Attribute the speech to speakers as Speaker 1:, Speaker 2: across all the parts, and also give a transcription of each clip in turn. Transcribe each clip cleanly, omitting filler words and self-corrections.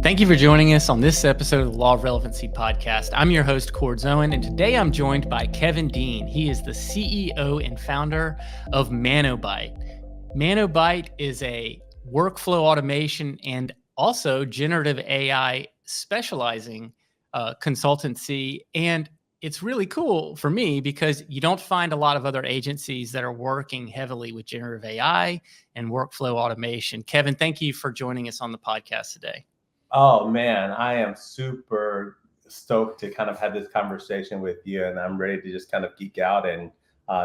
Speaker 1: Thank you for joining us on this episode of the Law of Relevancy podcast. I'm your host, Cord Zoen, and today I'm joined by Kevin Dean. He is the CEO and founder of ManoByte. ManoByte is a workflow automation and also generative AI specializing consultancy. And it's really cool for me because you don't find a lot of other agencies that are working heavily with generative AI and workflow automation. Kevin, thank you for joining us on the podcast today.
Speaker 2: Oh man, I am super stoked to kind of have this conversation with you, and I'm ready to just kind of geek out and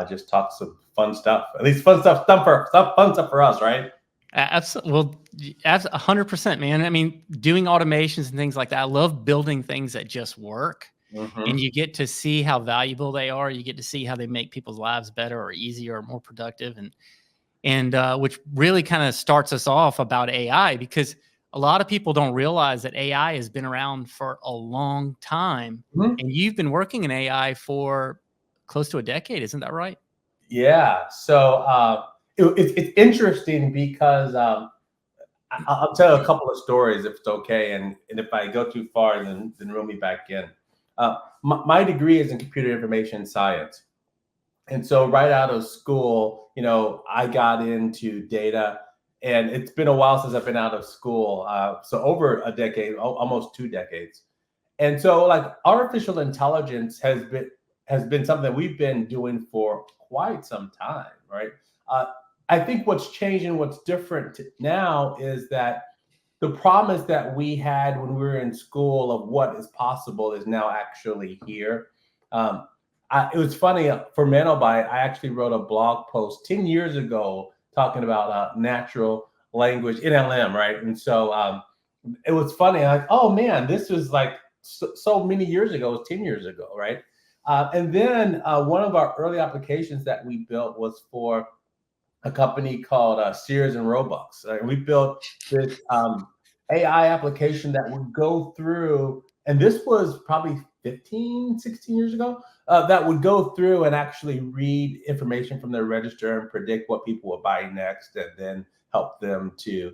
Speaker 2: just talk some fun stuff. At least fun stuff for us, right?
Speaker 1: Absolutely. Well, 100%, man. I mean, doing automations and things like that. I love building things that just work, and you get to see how valuable they are. You get to see how they make people's lives better or easier or more productive, and which really kind of starts us off about AI, because a lot of people don't realize that AI has been around for a long time, and you've been working in AI for close to a decade. Isn't that right?
Speaker 2: Yeah. So it's interesting because I'll tell a couple of stories if it's okay, and if I go too far, then reel me back in. My degree is in computer information science. And so right out of school, I got into data, and it's been a while since I've been out of school. So over a decade, almost 2 decades. And so like artificial intelligence has been something we've been doing for quite some time, right? Uh, I think what's changed and what's different now is that the promise that we had when we were in school of what is possible is now actually here. Um, it was funny for ManoByte. I actually wrote a blog post 10 years ago talking about natural language NLM, right? And so it was funny. Like, oh man, this was like so many years ago. It was 10 years ago, right? And then one of our early applications that we built was for a company called Sears and Roebuck. We built this AI application that would go through, and this was probably 15, 16 years ago, that would go through and actually read information from their register and predict what people will buy next, and then help them to,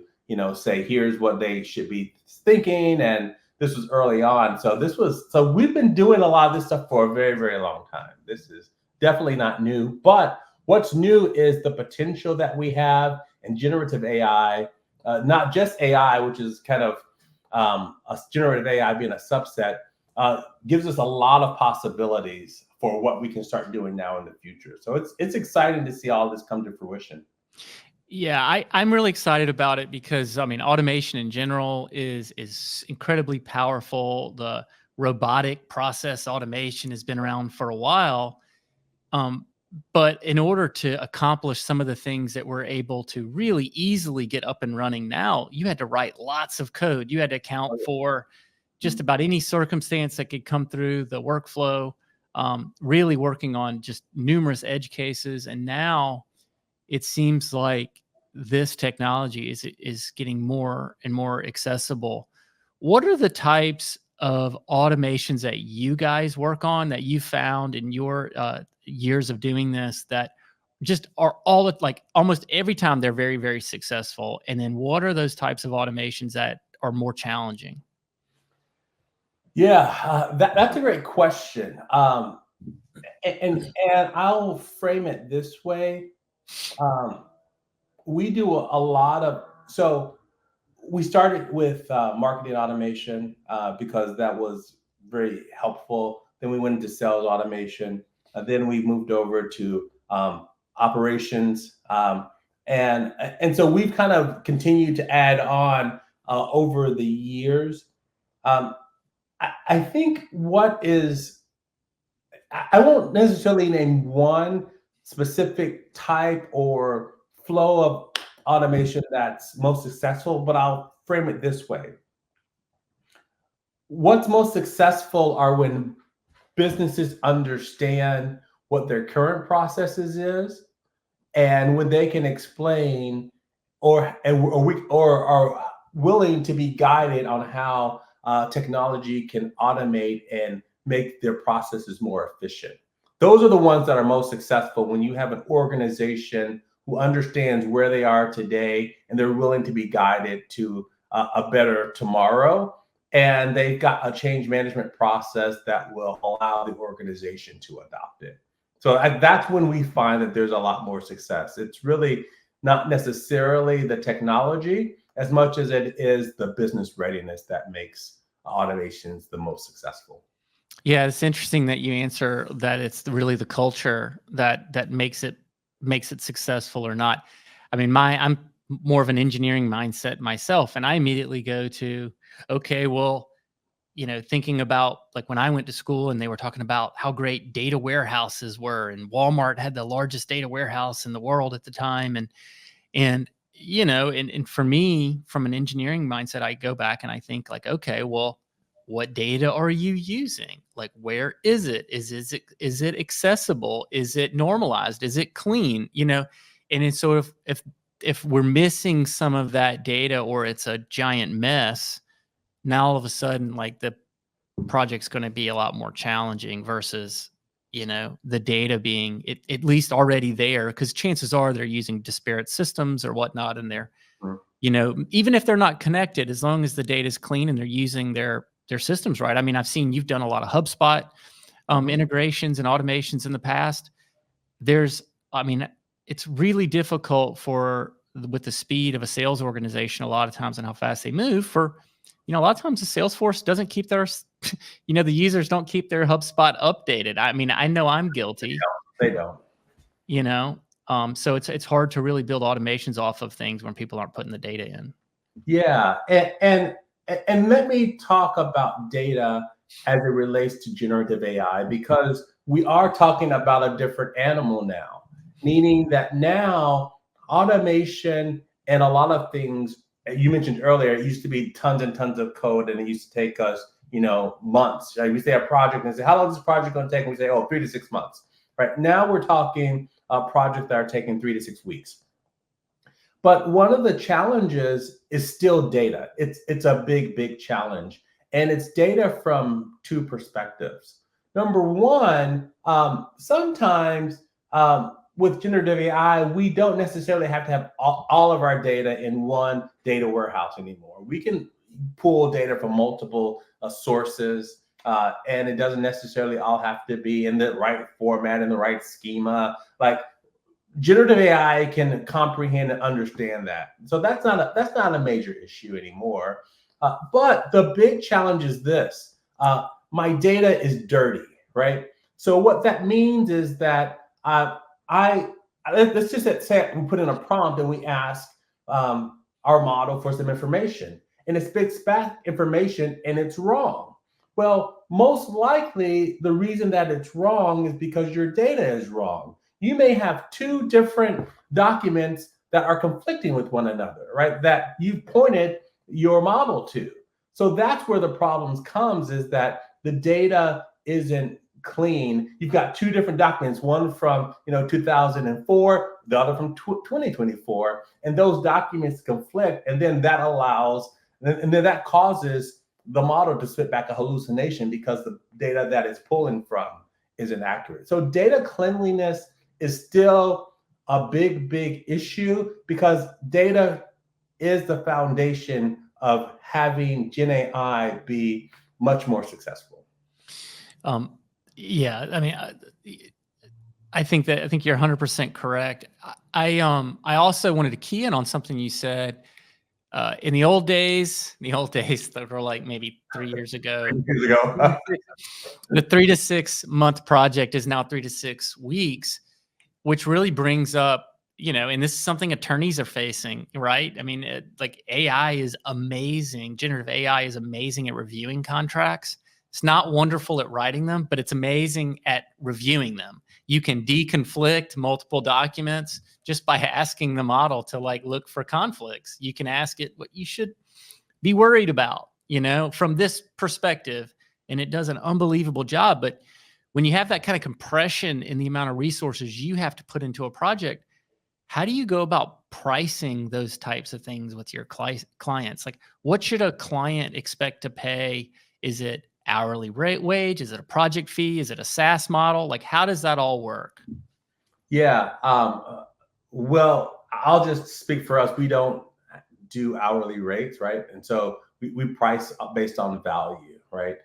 Speaker 2: say, here's what they should be thinking. And this was early on. So we've been doing a lot of this stuff for a very, very long time. This is definitely not new, but what's new is the potential that we have in generative AI, not just AI, which is kind of a generative AI being a subset, gives us a lot of possibilities for what we can start doing now in the future. So it's exciting to see all this come to fruition.
Speaker 1: Yeah, I'm really excited about it because, I mean, automation in general is incredibly powerful. The robotic process automation has been around for a while. But in order to accomplish some of the things that we're able to really easily get up and running now, you had to write lots of code. You had to account for just about any circumstance that could come through the workflow, really working on just numerous edge cases. And now it seems like this technology is getting more and more accessible. What are the types of automations that you guys work on that you found in your years of doing this that just are like almost every time they're very, very successful? And then what are those types of automations that are more challenging?
Speaker 2: Yeah, that's a great question. And I'll frame it this way. We do a lot of, so we started with marketing automation because that was very helpful. Then we went into sales automation. Then we moved over to operations. And so we've kind of continued to add on over the years. I think I won't necessarily name one specific type or flow of automation that's most successful, but I'll frame it this way. What's most successful are when businesses understand what their current processes is, and when they can explain or are willing to be guided on how technology can automate and make their processes more efficient. Those are the ones that are most successful when you have an organization who understands where they are today and they're willing to be guided to a better tomorrow. And they've got a change management process that will allow the organization to adopt it. So that's when we find that there's a lot more success. It's really not necessarily the technology as much as it is the business readiness that makes automations the most successful.
Speaker 1: Yeah, it's interesting that you answer that it's really the culture that makes it successful or not. I mean, I'm more of an engineering mindset myself, and I immediately go to, okay, well, thinking about like when I went to school and they were talking about how great data warehouses were, and Walmart had the largest data warehouse in the world at the time, and for me, from an engineering mindset, I go back and I think like, okay, well, what data are you using? Like, where is it? Is it accessible? Is it normalized? Is it clean? And it's sort of, if we're missing some of that data or it's a giant mess, now all of a sudden, like the project's going to be a lot more challenging versus the data being at least already there, because chances are they're using disparate systems or whatnot, and they're even if they're not connected, as long as the data is clean and they're using their systems right. I mean, I've seen you've done a lot of HubSpot integrations and automations in the past. I mean, it's really difficult with the speed of a sales organization a lot of times and how fast they move a lot of times the Salesforce doesn't keep their, the users don't keep their HubSpot updated. I mean, I know I'm guilty.
Speaker 2: They don't.
Speaker 1: So it's hard to really build automations off of things when people aren't putting the data in.
Speaker 2: Yeah, and let me talk about data as it relates to generative AI, because we are talking about a different animal now, meaning that now automation and a lot of things you mentioned earlier, it used to be tons and tons of code, and it used to take us, months. Right? We say a project and say, how long is this project going to take? And we say, 3 to 6 months. Right now, we're talking projects that are taking 3 to 6 weeks. But one of the challenges is still data. It's a big, big challenge, and it's data from two perspectives. Number one, sometimes with generative AI, we don't necessarily have to have all of our data in one data warehouse anymore. We can pull data from multiple sources, and it doesn't necessarily all have to be in the right format, in the right schema. Like generative AI can comprehend and understand that. So that's not a major issue anymore. But the big challenge is this: my data is dirty, right? So what that means is that let's just say we put in a prompt and we ask our model for some information, and it spits back information and it's wrong. Well, most likely the reason that it's wrong is because your data is wrong. You may have two different documents that are conflicting with one another, right? That you pointed your model to. So that's where the problems comes, is that the data isn't clean. You've got two different documents, one from 2004, the other from 2024, and those documents conflict, and then that causes the model to spit back a hallucination because the data that it's pulling from isn't accurate. So data cleanliness is still a big, big issue, because data is the foundation of having Gen AI be much more successful.
Speaker 1: Yeah, I mean, I think you're 100% correct. I also wanted to key in on something you said. In the old days that were like maybe 3 years ago, the 3 to 6 month project is now 3 to 6 weeks, which really brings up, and this is something attorneys are facing, right? I mean, like AI is amazing. Generative AI is amazing at reviewing contracts. It's not wonderful at writing them, but it's amazing at reviewing them. You can deconflict multiple documents just by asking the model to look for conflicts. You can ask it what you should be worried about, from this perspective, and it does an unbelievable job. But when you have that kind of compression in the amount of resources you have to put into a project, how do you go about pricing those types of things with your clients? Like, what should a client expect to pay? Is it hourly rate wage? Is it a project fee? Is it a SaaS model? Like, how does that all work?
Speaker 2: Yeah. Well, I'll just speak for us. We don't do hourly rates, right? And so we price based on value, right?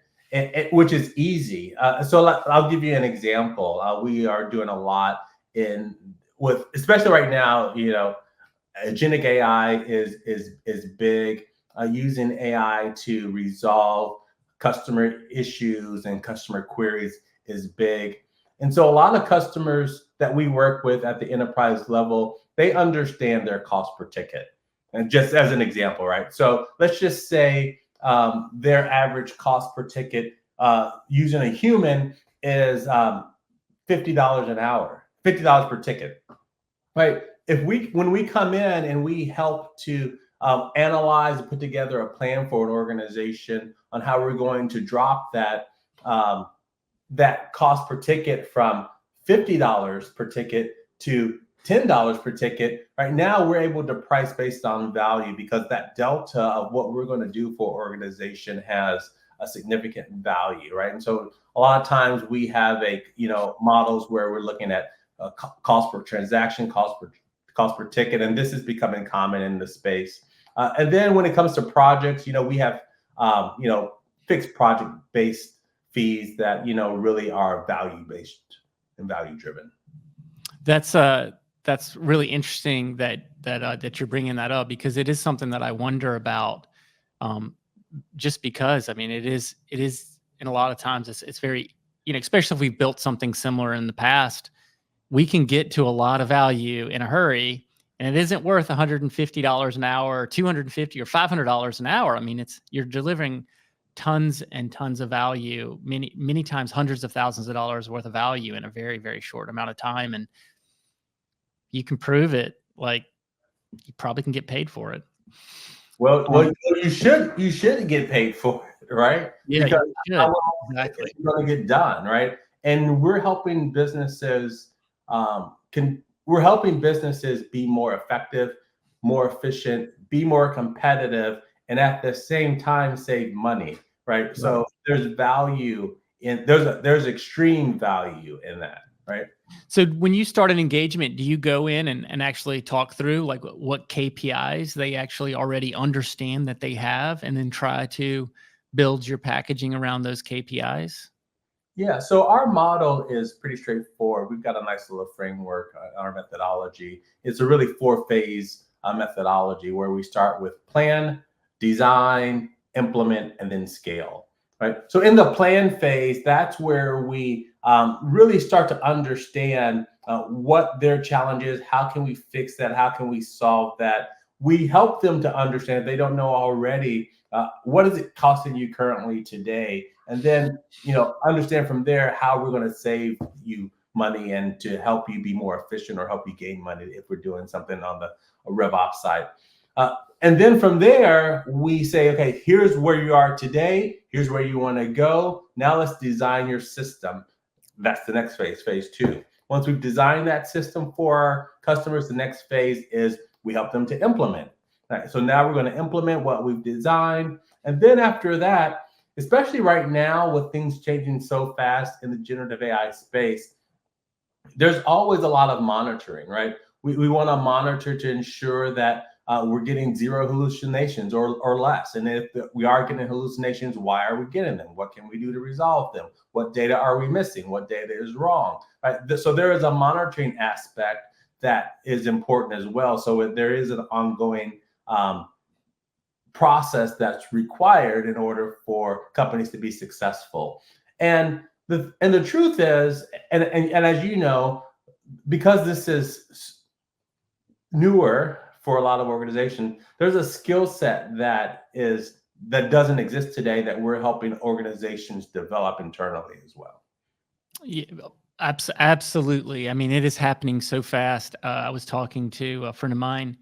Speaker 2: Which is easy. So I'll give you an example. We are doing a lot especially right now, agentic AI is big. Using AI to resolve customer issues and customer queries is big. And so a lot of customers that we work with at the enterprise level, they understand their cost per ticket. And just as an example, right? So let's just say their average cost per ticket using a human is $50 an hour, $50 per ticket, right? When we come in and we help to analyze and put together a plan for an organization on how we're going to drop that cost per ticket from $50 per ticket to $10 per ticket, right now we're able to price based on value because that delta of what we're going to do for organization has a significant value, right? And so a lot of times we have models where we're looking at cost per transaction, cost per ticket, and this is becoming common in the space. And then when it comes to projects, we have fixed project-based fees that really are value-based and value-driven.
Speaker 1: That's really interesting that you're bringing that up, because it is something that I wonder about. Just because, I mean, it is, and a lot of times it's very, especially if we've built something similar in the past, we can get to a lot of value in a hurry, and it isn't worth $150 an hour, or $250 or $500 an hour. I mean, you're delivering tons and tons of value, many times hundreds of thousands of dollars worth of value in a very, very short amount of time. And you can prove it, like, you probably can get paid for it.
Speaker 2: Well, you should get paid for it, right?
Speaker 1: Yeah,
Speaker 2: because
Speaker 1: you
Speaker 2: how
Speaker 1: should.
Speaker 2: long
Speaker 1: Exactly.
Speaker 2: it's going to get done, right? And we're helping businesses be more effective, more efficient, be more competitive, and at the same time save money, right? So there's extreme value in that, right?
Speaker 1: So when you start an engagement, do you go in and actually talk through like what KPIs they actually already understand that they have, and then try to build your packaging around those KPIs?
Speaker 2: Yeah, so our model is pretty straightforward. We've got a nice little framework, our methodology. It's a really 4-phase methodology where we start with plan, design, implement, and then scale, right? So in the plan phase, that's where we really start to understand what their challenge is, how can we fix that, how can we solve that. We help them to understand, if they don't know already, what is it costing you currently today? And then, understand from there how we're going to save you money and to help you be more efficient or help you gain money if we're doing something on the RevOps side. And then from there, we say, okay, here's where you are today. Here's where you want to go. Now let's design your system. That's the next phase, phase 2. Once we've designed that system for our customers, the next phase is we help them to implement. Right, so now we're going to implement what we've designed. And then after that, especially right now with things changing so fast in the generative AI space, there's always a lot of monitoring, right? We want to monitor to ensure that we're getting 0 hallucinations or less. And if we are getting hallucinations, why are we getting them? What can we do to resolve them? What data are we missing? What data is wrong? Right? So there is a monitoring aspect that is important as well. So there is an ongoing process that's required in order for companies to be successful. And the truth is, and as you know, because this is newer for a lot of organizations, there's a skill set that doesn't exist today that we're helping organizations develop internally as well.
Speaker 1: Yeah, absolutely. I mean, it is happening so fast. I was talking to a friend of mine,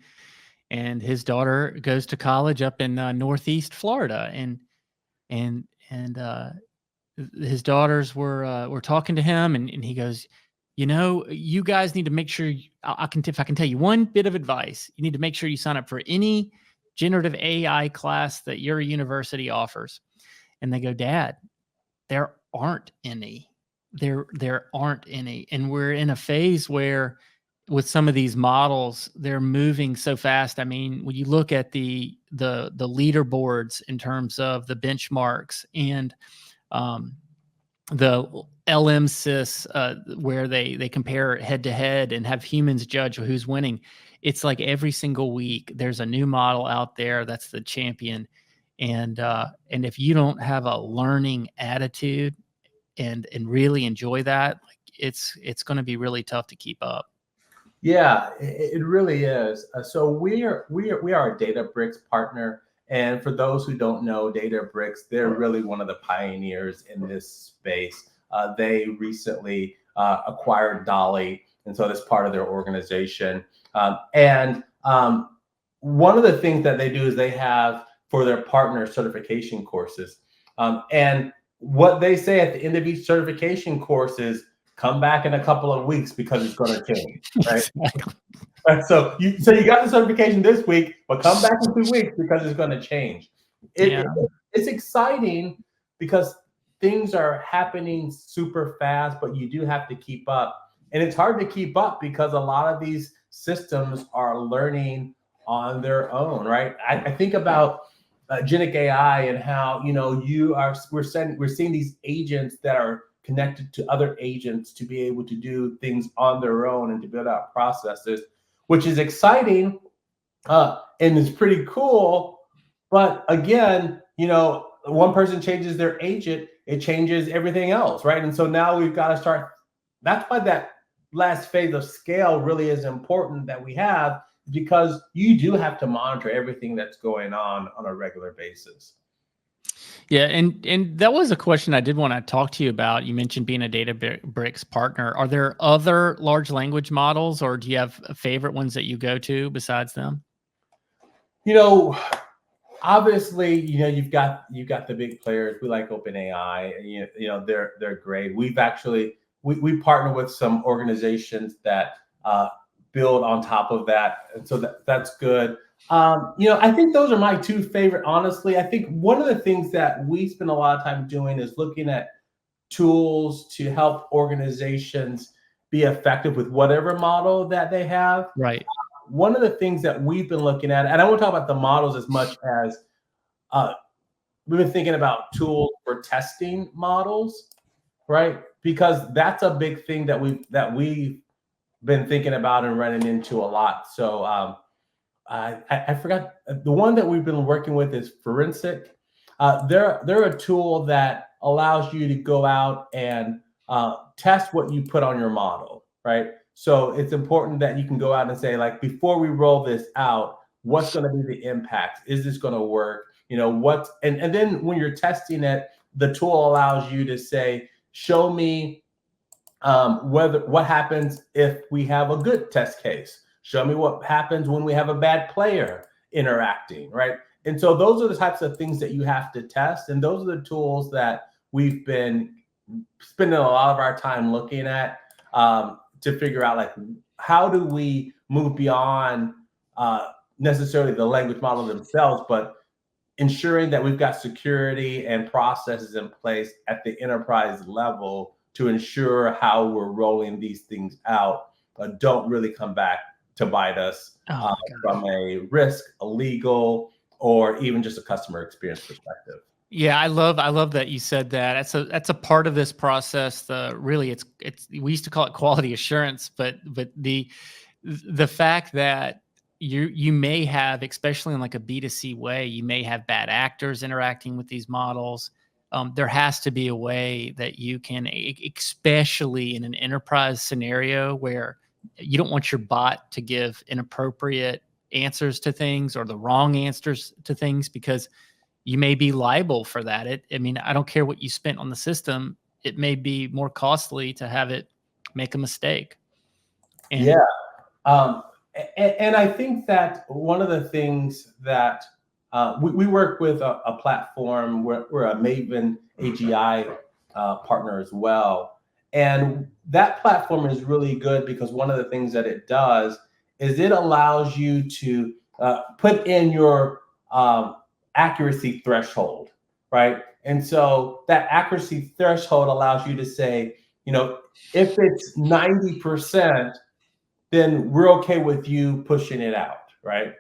Speaker 1: and his daughter goes to college up in Northeast Florida, and his daughters were talking to him, and he goes, you guys need to make sure if I can tell you one bit of advice, you need to make sure you sign up for any generative AI class that your university offers. And they go, Dad, there aren't any. There aren't any. And we're in a phase where with some of these models, they're moving so fast. I mean, when you look at the leaderboards in terms of the benchmarks and um, the LMSIS, where they compare head to head and have humans judge who's winning. It's like every single week there's a new model out there that's the champion, and if you don't have a learning attitude and really enjoy that, like it's going to be really tough to keep up.
Speaker 2: Yeah, it really is. So we are a Databricks partner, and for those who don't know, Databricks, they're really one of the pioneers in this space. They recently acquired Dolly, and so that's part of their organization. And one of the things that they do is they have for their partner certification courses, and what they say at the end of each certification course is, come back in a couple of weeks because it's going to change, right?
Speaker 1: Exactly.
Speaker 2: So you got the certification this week, but come back in 2 weeks because it's going to change.
Speaker 1: Yeah.
Speaker 2: It's exciting because things are happening super fast, but you do have to keep up. And it's hard to keep up because a lot of these systems are learning on their own, right? I think about Genic AI and how we're seeing these agents that are connected to other agents to be able to do things on their own and to build out processes, which is exciting and is pretty cool. But again, one person changes their agent, it changes everything else, right? And so now we've got to start. That's why that last phase of scale really is important that we have, because you do have to monitor everything that's going on a regular basis.
Speaker 1: Yeah, and that was a question I did want to talk to you about. You mentioned being a Databricks partner. Are there other large language models, or do you have favorite ones that you go to besides them?
Speaker 2: Obviously, you've got the big players. We like OpenAI. They're great. We partner with some organizations that build on top of that, and so that's good. I think those are my two favorite. Honestly, I think one of the things that we spend a lot of time doing is looking at tools to help organizations be effective with whatever model that they have.
Speaker 1: Right.
Speaker 2: One of the things that we've been looking at, and I won't talk about the models as much as we've been thinking about tools for testing models, right? Because that's a big thing that we've been thinking about and running into a lot. So I forgot the one that we've been working with is Forensic. They're a tool that allows you to go out and test what you put on your model, right? So it's important that you can go out and say, like, before we roll this out, what's going to be the impact? Is this going to work? And then when you're testing it, the tool allows you to say, show me what happens if we have a good test case. Show me what happens when we have a bad player interacting, right? And so those are the types of things that you have to test, and those are the tools that we've been spending a lot of our time looking at to figure out, like, how do we move beyond necessarily the language model themselves, but ensuring that we've got security and processes in place at the enterprise level to ensure how we're rolling these things out don't really come back to bite us from a risk, a legal, or even just a customer experience perspective.
Speaker 1: Yeah, I love that you said that. That's a part of this process. It's we used to call it quality assurance, but the fact that you may have, especially in like a B2C way, you may have bad actors interacting with these models. There has to be a way that you can, especially in an enterprise scenario where you don't want your bot to give inappropriate answers to things or the wrong answers to things, because you may be liable for that. I don't care what you spent on the system. It may be more costly to have it make a mistake.
Speaker 2: And I think that one of the things that we work with a platform, we're a Maven AGI partner as well. And that platform is really good because one of the things that it does is it allows you to put in your accuracy threshold, right? And so that accuracy threshold allows you to say, if it's 90%, then we're okay with you pushing it out, right?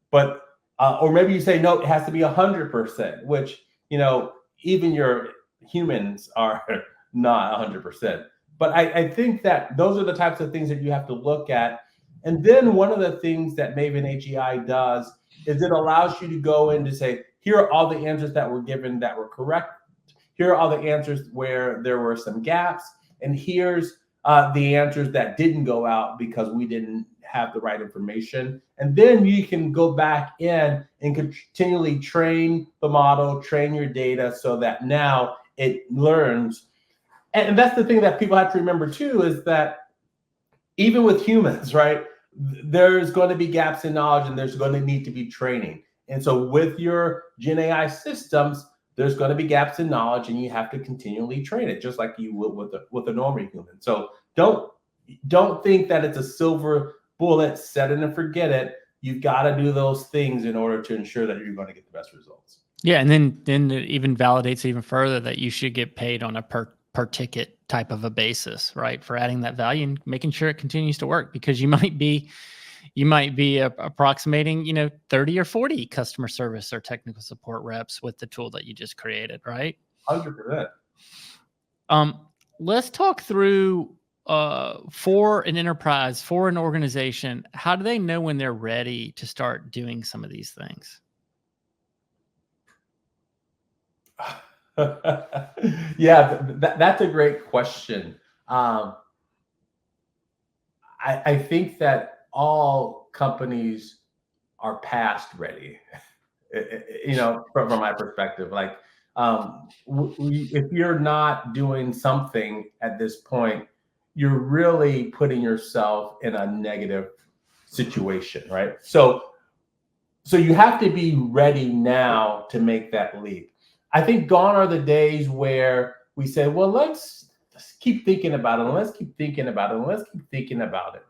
Speaker 2: But or maybe you say no, it has to be 100%, which even your humans are not 100%. But I think that those are the types of things that you have to look at. And then one of the things that Maven HEI does is it allows you to go in to say, here are all the answers that were given that were correct. Here are all the answers where there were some gaps. And here's the answers that didn't go out because we didn't have the right information. And then you can go back in and continually train the model, train your data so that now it learns. And that's the thing that people have to remember too, is that even with humans, right, there's going to be gaps in knowledge and there's going to need to be training. And so with your Gen AI systems, there's going to be gaps in knowledge and you have to continually train it, just like you would with a normal human. So don't think that it's a silver bullet, set it and forget it. You've got to do those things in order to ensure that you're going to get the best results.
Speaker 1: Yeah, and then it even validates even further that you should get paid on a per ticket type of a basis, right? For adding that value and making sure it continues to work, because you might be approximating, 30 or 40 customer service or technical support reps with the tool that you just created, right?
Speaker 2: 100%.
Speaker 1: Let's talk through for an enterprise, for an organization, how do they know when they're ready to start doing some of these things?
Speaker 2: Yeah, that's a great question. I think that all companies are past ready, from my perspective. Like, if you're not doing something at this point, you're really putting yourself in a negative situation, right? So you have to be ready now to make that leap. I think gone are the days where we say, well, let's keep thinking about it, and let's keep thinking about it, and let's keep thinking about it.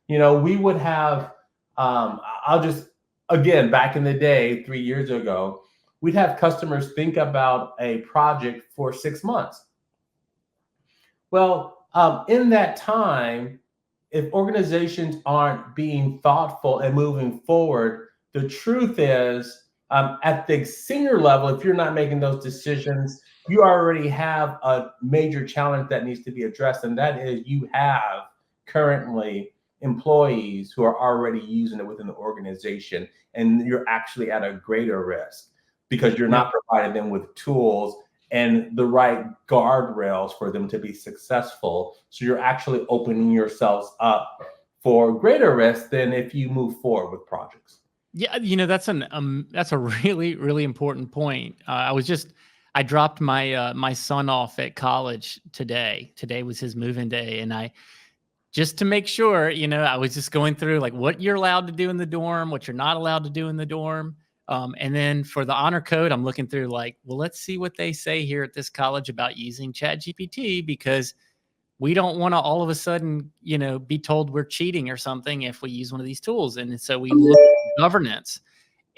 Speaker 2: We would have, I'll just, again, back in the day, 3 years ago, we'd have customers think about a project for 6 months. Well, in that time, if organizations aren't being thoughtful and moving forward, the truth is, at the senior level, if you're not making those decisions, you already have a major challenge that needs to be addressed. And that is, you have currently employees who are already using it within the organization, and you're actually at a greater risk because you're not providing them with tools and the right guardrails for them to be successful. So you're actually opening yourselves up for greater risk than if you move forward with projects.
Speaker 1: Yeah, that's a really, really important point. I dropped my my son off at college today. Today was his move-in day, and just to make sure, I was just going through like what you're allowed to do in the dorm, what you're not allowed to do in the dorm. And then for the honor code, I'm looking through like, well, let's see what they say here at this college about using ChatGPT, because we don't want to all of a sudden, be told we're cheating or something if we use one of these tools. And so we look at governance.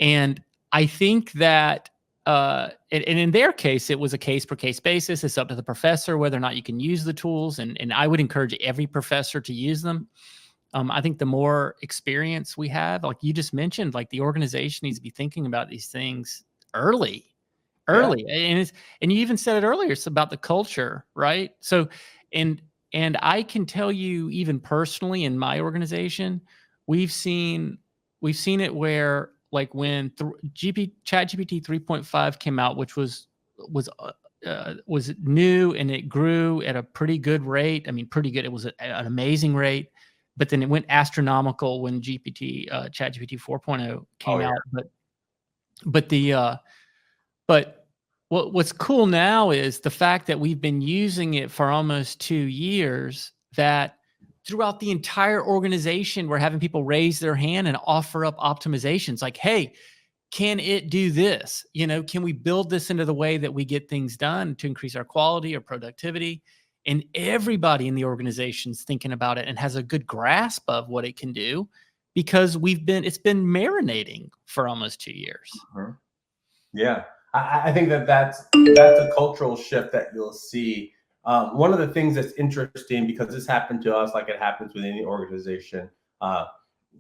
Speaker 1: And I think that, and in their case, it was a case per case basis. It's up to the professor whether or not you can use the tools. And I would encourage every professor to use them. I think the more experience we have, like you just mentioned, like the organization needs to be thinking about these things early. Yeah. And you even said it earlier, it's about the culture, right? So, and I can tell you, even personally in my organization, we've seen it where, like, when ChatGPT 3.5 came out, which was new and it grew at a pretty good rate. I mean, pretty good. It was an amazing rate, but then it went astronomical when ChatGPT 4.0 came out. But what's cool now is the fact that we've been using it for almost 2 years, that throughout the entire organization, we're having people raise their hand and offer up optimizations like, hey, can it do this? Can we build this into the way that we get things done to increase our quality or productivity? And everybody in the organization is thinking about it and has a good grasp of what it can do, because it's been marinating for almost 2 years.
Speaker 2: Yeah. I think that's a cultural shift that you'll see One of the things that's interesting, because this happened to us like it happens with any organization,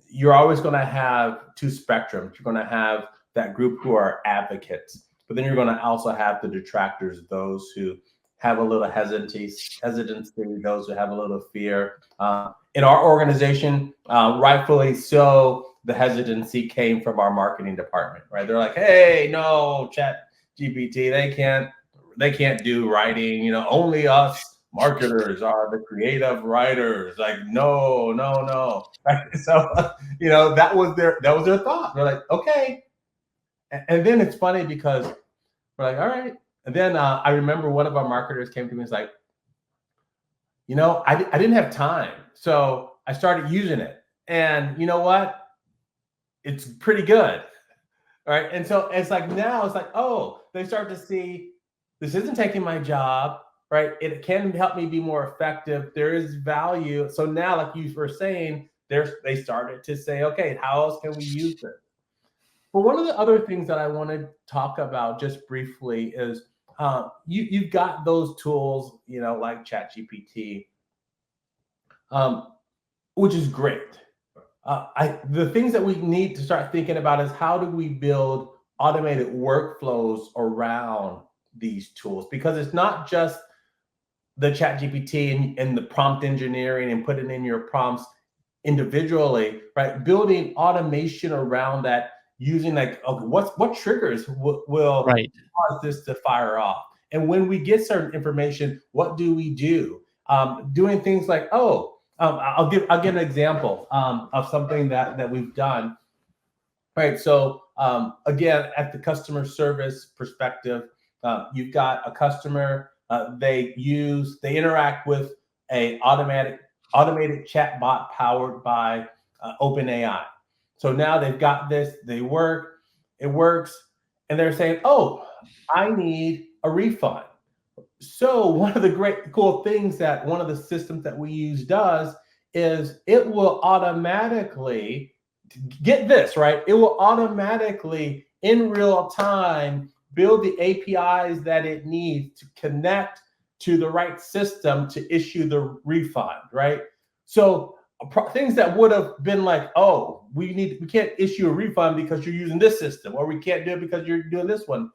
Speaker 2: you're always going to have two spectrums. You're going to have that group who are advocates, but then you're going to also have the detractors, those who have a little hesitancy, those who have a little fear. In our organization, rightfully so, the hesitancy came from our marketing department, right? They're like, hey, no, Chat GPT, they can't do writing, only us marketers are the creative writers. Like, no, no, no. Right? So, that was their thought. They're like, okay. And then it's funny because we're like, all right. And then I remember one of our marketers came to me and was like, I didn't have time. So I started using it. And you know what? It's pretty good. All right. And so it's like, now it's like, oh, they start to see this isn't taking my job, right? It can help me be more effective. There is value. So now, like you were saying, they started to say, okay, how else can we use this? But one of the other things that I want to talk about just briefly is you've got those tools, like ChatGPT, which is great. The things that we need to start thinking about is how do we build automated workflows around these tools? Because it's not just the ChatGPT and the prompt engineering and putting in your prompts individually, right? Building automation around that, using like, okay, what triggers will
Speaker 1: Right.
Speaker 2: cause this to fire off? And when we get certain information, what do we do? Doing things like, I'll give an example of something that we've done. Right. So again, at the customer service perspective, you've got a customer. They interact with a automated chat bot powered by OpenAI. So now they've got this. It works, and they're saying, "Oh, I need a refund." So one of the great cool things that one of the systems that we use does is it will automatically, get this, right? It will automatically in real time build the APIs that it needs to connect to the right system to issue the refund, right? So things that would have been like, oh, we can't issue a refund because you're using this system, or we can't do it because you're doing this one.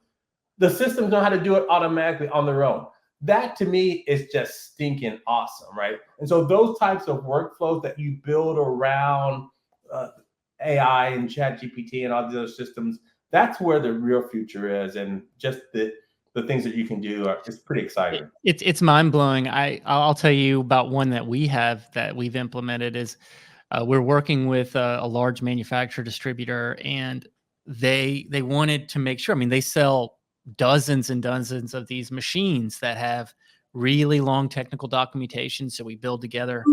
Speaker 2: The systems know how to do it automatically on their own. That to me is just stinking awesome, right? And so those types of workflows that you build around AI and ChatGPT and all these other systems, that's where the real future is. And just the things that you can do is pretty exciting.
Speaker 1: It's mind blowing. I'll tell you about one that we've implemented is we're working with a large manufacturer distributor, and they wanted to make sure. I mean, they sell dozens and dozens of these machines that have really long technical documentation. So we build together,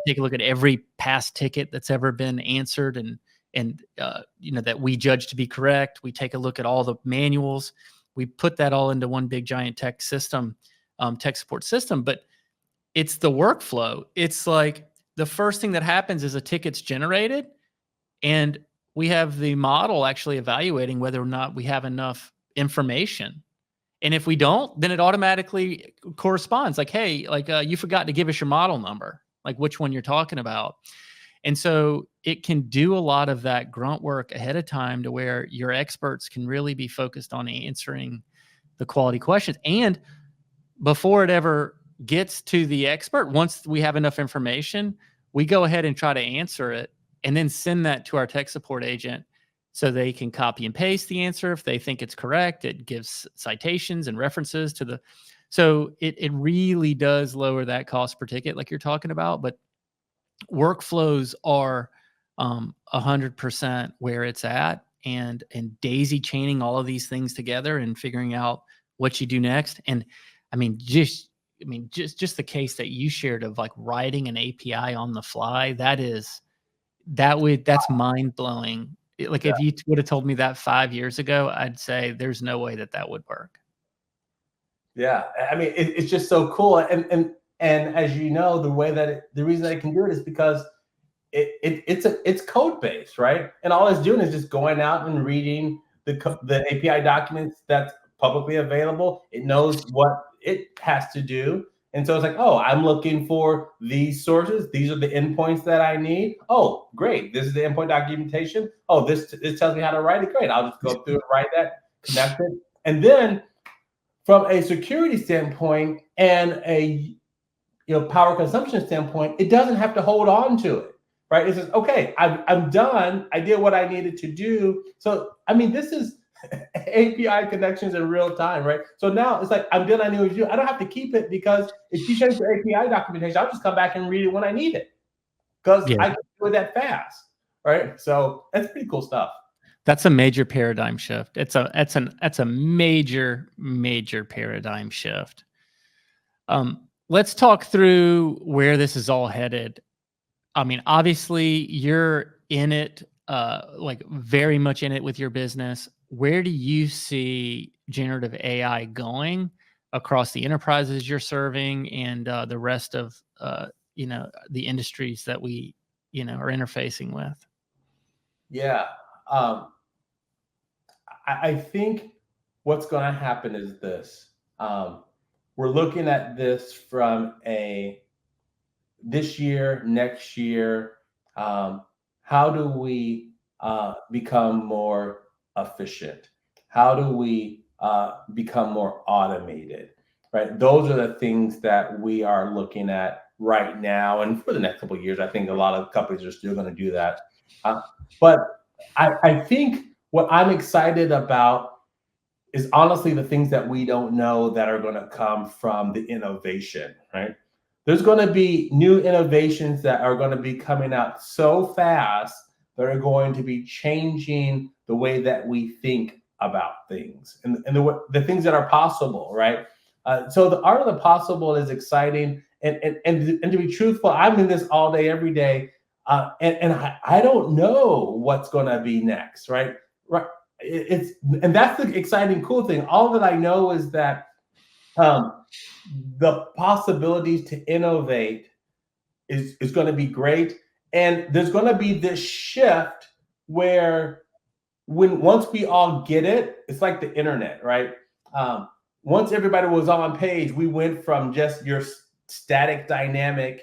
Speaker 1: take a look at every past ticket that's ever been answered, and that we judge to be correct. We take a look at all the manuals. We put that all into one big giant tech support system. But it's the workflow. It's like the first thing that happens is a ticket's generated, and we have the model actually evaluating whether or not we have enough information. And if we don't, then it automatically corresponds like, hey, you forgot to give us your model number, like which one you're talking about. And so it can do a lot of that grunt work ahead of time to where your experts can really be focused on answering the quality questions. And before it ever gets to the expert, once we have enough information, we go ahead and try to answer it and then send that to our tech support agent so they can copy and paste the answer. If they think it's correct, it gives citations and references to the, so it really does lower that cost per ticket like you're talking about. But workflows are 100% where it's at, and daisy chaining all of these things together and figuring out what you do next. And just the case that you shared of like writing an API on the fly, that's mind blowing. Like if you would have told me that 5 years ago, I'd say there's no way that would work.
Speaker 2: Yeah, I mean, it's just so cool. And as you know, the reason that it can do it is because it's code based, right? And all it's doing is just going out and reading the API documents that's publicly available. It knows what it has to do, And so it's like, oh, I'm looking for these sources. These are the endpoints that I need. Oh, great. This is the endpoint documentation. Oh, this tells me how to write it. Great. I'll just go through and write that, connect it. And then from a security standpoint and a power consumption standpoint, it doesn't have to hold on to it, right? It says, okay, I'm done. I did what I needed to do. So, I mean, this is API connections in real time, right? So now it's like, I'm done. I knew what to do. I don't have to keep it because if you change your API documentation, I'll just come back and read it when I need it because I can do it that fast, right? So that's pretty cool stuff.
Speaker 1: That's a major paradigm shift. That's a major paradigm shift. Let's talk through where this is all headed. I mean, obviously, you're in it, like very much in it with your business. Where do you see generative AI going across the enterprises you're serving and the rest of the industries that we are interfacing with?
Speaker 2: Yeah, I think what's going to happen is this. We're looking at this from this year, next year. How do we become more efficient? How do we become more automated? Right? Those are the things that we are looking at right now, and for the next couple of years, I think a lot of companies are still going to do that. But I think what I'm excited about is honestly the things that we don't know that are going to come from the innovation, right? There's going to be new innovations that are going to be coming out so fast that are going to be changing the way that we think about things and the things that are possible, right? So the art of the possible is exciting. And to be truthful, I'm in this all day, every day. And I don't know what's going to be next, right? Right. And that's the exciting, cool thing. All that I know is that the possibilities to innovate is going to be great, and there's going to be this shift where once we all get it, it's like the internet, right? Once everybody was on page, we went from just your static HTML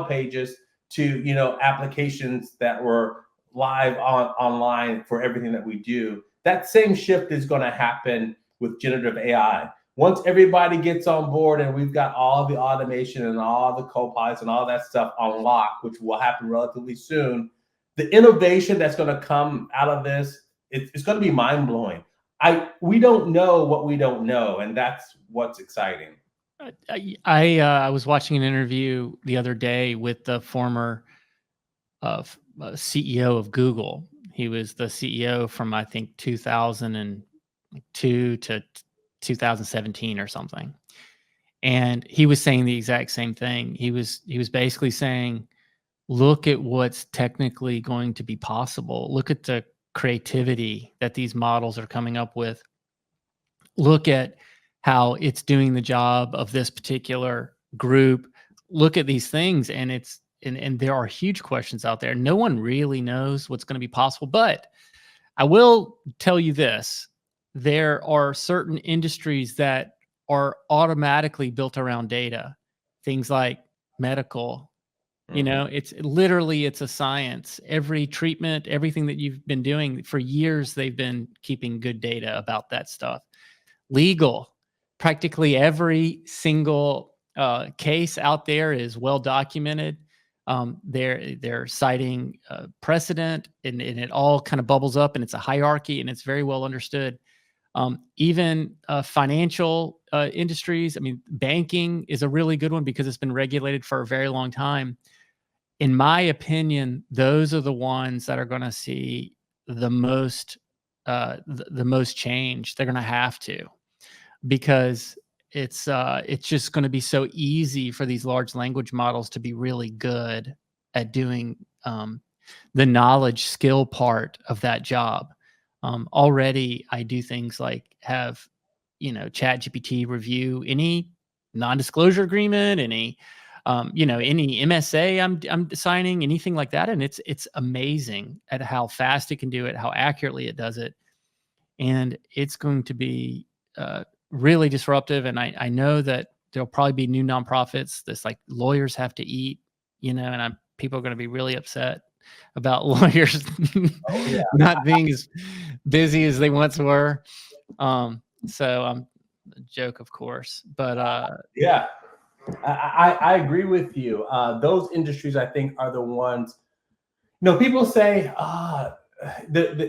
Speaker 2: pages to applications that were live online for everything that we do. That same shift is going to happen with generative AI. Once everybody gets on board and we've got all the automation and all the copilots and all that stuff on lock, which will happen relatively soon, the innovation that's going to come out of this, it's going to be mind-blowing. We don't know what we don't know, and that's what's exciting.
Speaker 1: I was watching an interview the other day with the former CEO of Google. He was the CEO from, I think, 2002 to 2017 or something. And he was saying the exact same thing. He was basically saying, look at what's technically going to be possible. Look at the creativity that these models are coming up with. Look at how it's doing the job of this particular group. Look at these things, and and there are huge questions out there. No one really knows what's going to be possible, but I will tell you this. There are certain industries that are automatically built around data. Things like medical, it's a science. Every treatment, everything that you've been doing for years, they've been keeping good data about that stuff. Legal, practically every single case out there is well documented. They're citing precedent, and it all kind of bubbles up, and it's a hierarchy, and it's very well understood. Even financial industries, I mean, banking is a really good one because it's been regulated for a very long time. In my opinion, those are the ones that are going to see the most change. They're going to have to, because it's just going to be so easy for these large language models to be really good at doing the knowledge skill part of that job. Already, I do things like have ChatGPT review any non-disclosure agreement, any MSA I'm signing, anything like that, and it's amazing at how fast it can do it, how accurately it does it, and it's going to be really disruptive. And I know that there'll probably be new nonprofits that's like lawyers have to eat, and people are going to be really upset about lawyers
Speaker 2: Oh yeah.
Speaker 1: not being as busy as they once were. So I'm a joke, of course, but
Speaker 2: Yeah, I agree with you. Those industries, I think, are the ones. People say,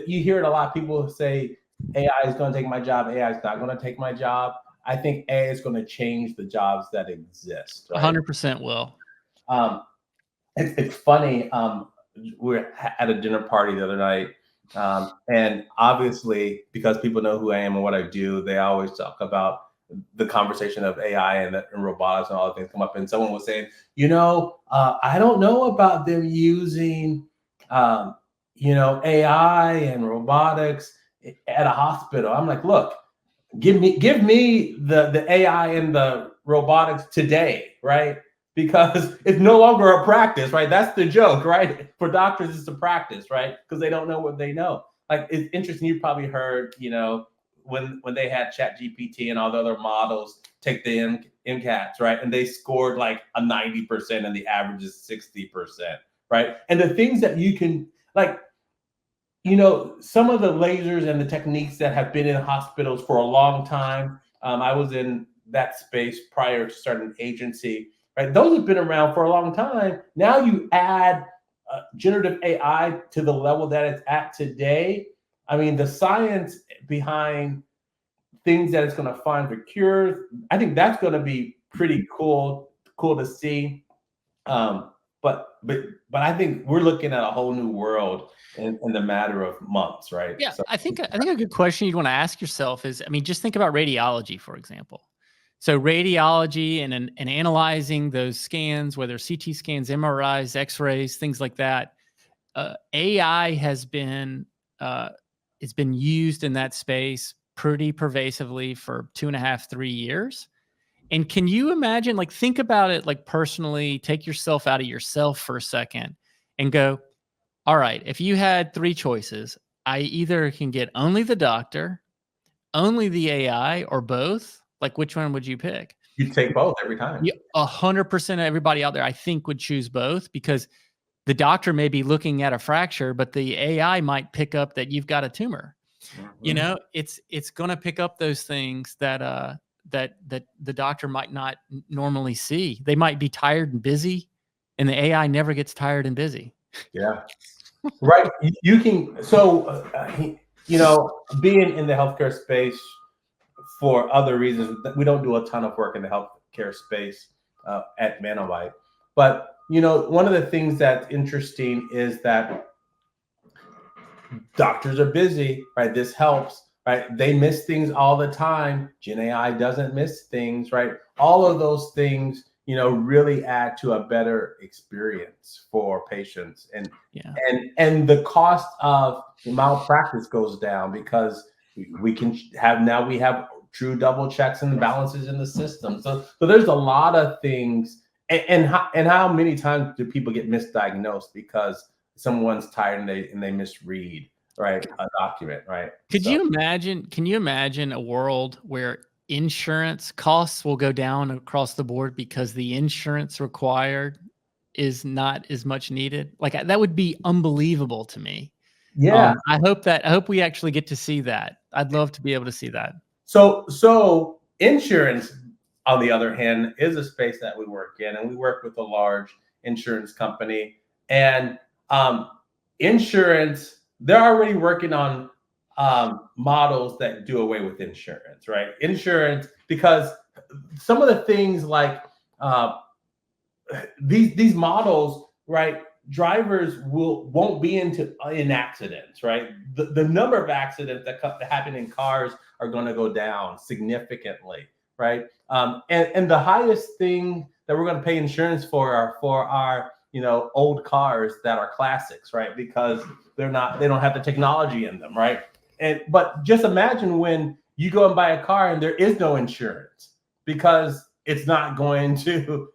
Speaker 2: you hear it a lot. People say AI is going to take my job. AI is not going to take my job. I think AI is going to change the jobs that exist. Right?
Speaker 1: 100% will.
Speaker 2: Um, it's funny. We were at a dinner party the other night, and obviously, because people know who I am and what I do, they always talk about the conversation of AI and robotics and all the things come up. And someone was saying, I don't know about them using, AI and robotics at a hospital. I'm like, look, give me the AI and the robotics today, right? Because it's no longer a practice, right? That's the joke, right? For doctors, it's a practice, right? Because they don't know what they know. Like, it's interesting. You probably heard, when they had Chat GPT and all the other models take the MCATs, right? And they scored like a 90% and the average is 60%, right? And the things that you can, like, some of the lasers and the techniques that have been in hospitals for a long time. I was in that space prior to starting an agency, right? Those have been around for a long time. Now you add generative AI to the level that it's at today. I mean, the science behind things that it's going to find for cures, I think that's going to be pretty cool to see. But I think we're looking at a whole new world in the matter of months, right?
Speaker 1: Yeah,
Speaker 2: So,
Speaker 1: I think a good question you'd want to ask yourself is, just think about radiology, for example. So radiology and analyzing those scans, whether CT scans, MRIs, X-rays, things like that, AI has been it's been used in that space pretty pervasively for 2.5, 3 years. And can you imagine, like, think about it, like, personally, take yourself out of yourself for a second and go, all right, if you had 3 choices, I either can get only the doctor, only the AI, or both. Like, which one would you pick?
Speaker 2: you take both every time.
Speaker 1: Yeah, 100% of everybody out there, I think, would choose both, because the doctor may be looking at a fracture, but the AI might pick up that you've got a tumor.
Speaker 2: Mhm.
Speaker 1: It's going to pick up those things that the doctor might not normally see. They might be tired and busy, and the AI never gets tired and busy.
Speaker 2: Yeah. Right. You can. So, being in the healthcare space for other reasons, we don't do a ton of work in the healthcare space at ManoByte. But, one of the things that's interesting is that doctors are busy, right? This helps, right? They miss things all the time. Gen AI doesn't miss things, right? All of those things, really add to a better experience for patients, and
Speaker 1: Yeah.
Speaker 2: and the cost of malpractice goes down because we have true double checks and balances in the system. So there's a lot of things, and how many times do people get misdiagnosed because someone's tired and they misread, right, a document, right?
Speaker 1: Can you imagine a world where insurance costs will go down across the board because the insurance required is not as much needed? Like, that would be unbelievable to me.
Speaker 2: Yeah.
Speaker 1: I hope we actually get to see that. I'd love to be able to see that.
Speaker 2: So insurance, on the other hand, is a space that we work in, and we work with a large insurance company. And insurance, they're already working on models that do away with insurance, right? Insurance, because some of the things like these models, right? Drivers won't be in accidents, right? The number of accidents that happen in cars are going to go down significantly, right? And the highest thing that we're going to pay insurance for are for our old cars that are classics, right? Because they don't have the technology in them, right? But just imagine when you go and buy a car and there is no insurance because it's not going to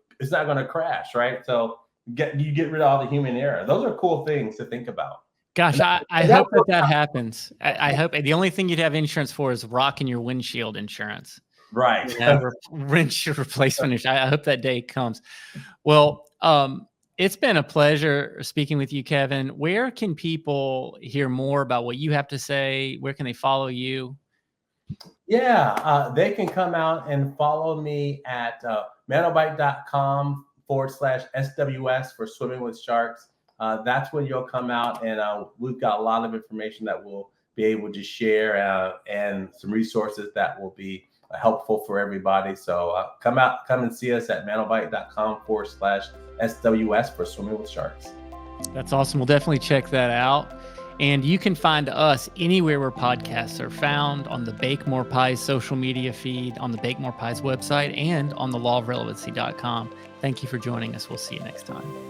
Speaker 2: crash, right? So you get rid of all the human error. Those are cool things to think about.
Speaker 1: Gosh, I hope that happens. I hope the only thing you'd have insurance for is rocking your windshield insurance.
Speaker 2: Right.
Speaker 1: rinse your replacement. I hope that day comes. Well, it's been a pleasure speaking with you, Kevin. Where can people hear more about what you have to say? Where can they follow you?
Speaker 2: Yeah, they can come out and follow me at manobyte.com/SWS for swimming with sharks. That's when you'll come out, and we've got a lot of information that we'll be able to share and some resources that will be helpful for everybody. So come and see us at manobyte.com/SWS for swimming with sharks.
Speaker 1: That's awesome. We'll definitely check that out. And you can find us anywhere where podcasts are found, on the Bake More Pies social media feed, on the Bake More Pies website, and on the lawofrelevancy.com. Thank you for joining us. We'll see you next time.